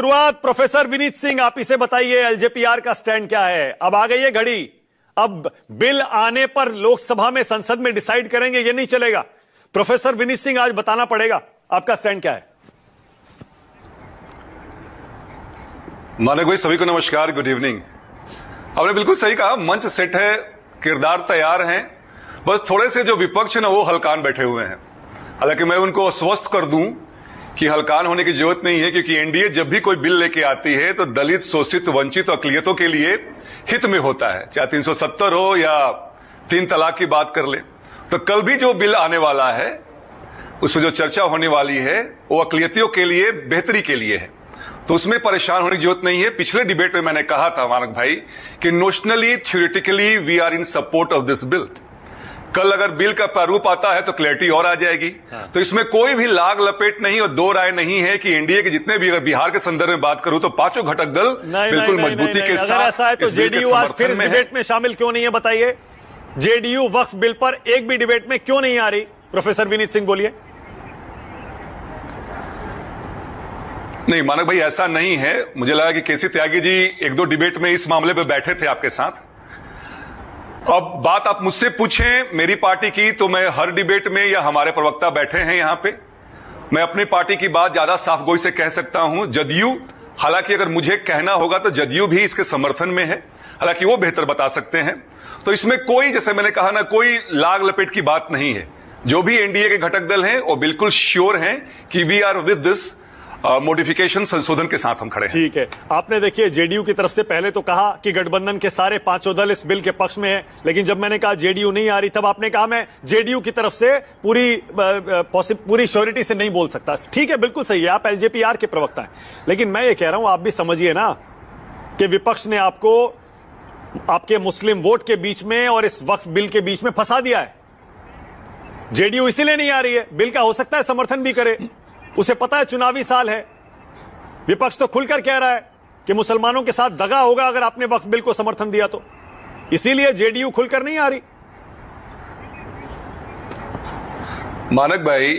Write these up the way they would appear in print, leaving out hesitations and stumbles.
शुरुआत प्रोफेसर विनीत सिंह, आप इसे बताइए एलजेपीआर का स्टैंड क्या है? अब आ गई है घड़ी, अब बिल आने पर लोकसभा में संसद में डिसाइड करेंगे, ये नहीं चलेगा। प्रोफेसर विनीत सिंह आज बताना पड़ेगा आपका स्टैंड क्या है। मानक भाई, सभी को नमस्कार, गुड इवनिंग। आपने बिल्कुल सही कहा, मंच सेट है, किरदार तैयार हैं, बस थोड़े से जो विपक्ष है ना वो हलकान बैठे हुए हैं। हालांकि मैं उनको आश्वस्त कर दूं कि हलकान होने की जरूरत नहीं है, क्योंकि एनडीए जब भी कोई बिल लेके आती है तो दलित, शोषित, वंचित और अकलियतों के लिए हित में होता है, चाहे 370 हो या 3 तलाक की बात कर ले। तो कल भी जो बिल आने वाला है उसमें जो चर्चा होने वाली है वो अकलियतियों के लिए बेहतरी के लिए है, तो उसमें परेशान होने की जरूरत नहीं है। पिछले डिबेट में मैंने कहा था मानक भाई कि notionally, theoretically we are in support of this bill. कल अगर बिल का प्रारूप आता है तो क्लैरिटी और आ जाएगी। तो इसमें कोई भी लाग लपेट नहीं और दो राय नहीं है कि एनडीए के जितने भी, अगर बिहार के संदर्भ में बात करूं तो पांचों घटक दल बिल्कुल मजबूती के साथ। अगर ऐसा है तो जेडीयू आज फिर इस डिबेट में शामिल क्यों नहीं है, बताइए। जेडीयू वक्फ बिल पर एक भी डिबेट में क्यों नहीं आ रही? प्रोफेसर विनीत सिंह बोलिए। नहीं मानक भाई, ऐसा नहीं है। मुझे लगा कि केसी त्यागी जी 1-2 डिबेट में इस मामले पे बैठे थे आपके साथ। अब बात आप मुझसे पूछें मेरी पार्टी की, तो मैं हर डिबेट में, या हमारे प्रवक्ता बैठे हैं यहां पे, मैं अपनी पार्टी की बात ज्यादा साफ गोई से कह सकता हूं। जदयू, हालांकि अगर मुझे कहना होगा तो जदयू भी इसके समर्थन में है, हालांकि वो बेहतर बता सकते हैं। तो इसमें कोई, जैसे मैंने कहा ना, कोई लाग लपेट की बात नहीं है। जो भी एनडीए के घटक दल हैं वो बिल्कुल श्योर हैं कि we are with this modification, संशोधन के साथ हम खड़े हैं। ठीक है, आपने देखिए जेडीयू की तरफ से पहले तो कहा कि गठबंधन के सारे 5 दल इस बिल के पक्ष में है, लेकिन जब मैंने कहा जेडीयू नहीं आ रही तब आपने कहा मैं जेडीयू की तरफ से पूरी श्योरिटी से नहीं बोल सकता। ठीक है, बिल्कुल सही है, आप एलजेपीआर के प्रवक्ता हैं, लेकिन मैं ये कह रहा हूं आप भी समझिए ना कि विपक्ष ने आपको आपके मुस्लिम वोट के बीच में और इस वक्फ बिल के बीच में फंसा दिया है। जेडीयू इसीलिए नहीं आ रही है, बिल का हो सकता है समर्थन भी करे, उसे पता है चुनावी साल है। विपक्ष तो खुलकर कह रहा है कि मुसलमानों के साथ दगा होगा अगर आपने वक्फ बिल को समर्थन दिया तो, इसीलिए जेडीयू खुलकर नहीं आ रही। मानक भाई,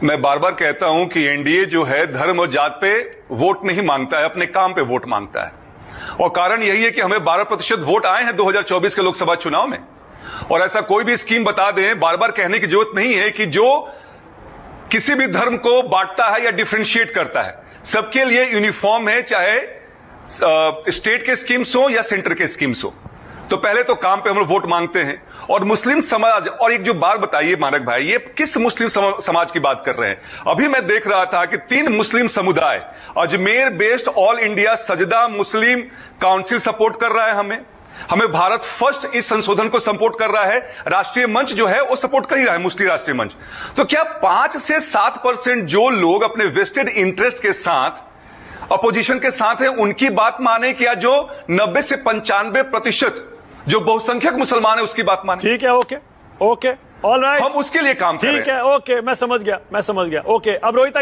मैं बार बार कहता हूं कि एनडीए जो है धर्म और जात पे वोट नहीं मांगता है, अपने काम पे वोट मांगता है। और कारण यही है कि हमें 12% वोट आए हैं 2024 के लोकसभा चुनाव में। और ऐसा कोई भी स्कीम बता दें, बार बार कहने की जरूरत नहीं है कि जो किसी भी धर्म को बांटता है या डिफरेंशिएट करता है, सबके लिए यूनिफॉर्म है, चाहे स्टेट के स्कीम्स हो या सेंटर के स्कीम्स हो। तो पहले तो काम पे हम लोग वोट मांगते हैं। और मुस्लिम समाज, और एक जो बात बताइए मानक भाई, ये किस मुस्लिम समाज की बात कर रहे हैं? अभी मैं देख रहा था कि 3 मुस्लिम समुदाय, अजमेर बेस्ड ऑल इंडिया सजदा मुस्लिम काउंसिल सपोर्ट कर रहा है हमें भारत फर्स्ट इस संशोधन को सपोर्ट कर रहा है, राष्ट्रीय मंच जो है वो सपोर्ट कर ही रहा है, मुस्लिम राष्ट्रीय मंच। तो क्या 5 से 7% जो लोग अपने वेस्टेड इंटरेस्ट के साथ अपोजिशन के साथ हैं उनकी बात माने, क्या जो 90 से 95% जो बहुसंख्यक मुसलमान है उसकी बात माने? ठीक है, ओके, ऑल राइट, हम उसके लिए काम कर रहे हैं। ठीक है, ओके, मैं समझ गया, ओके। अब रोहित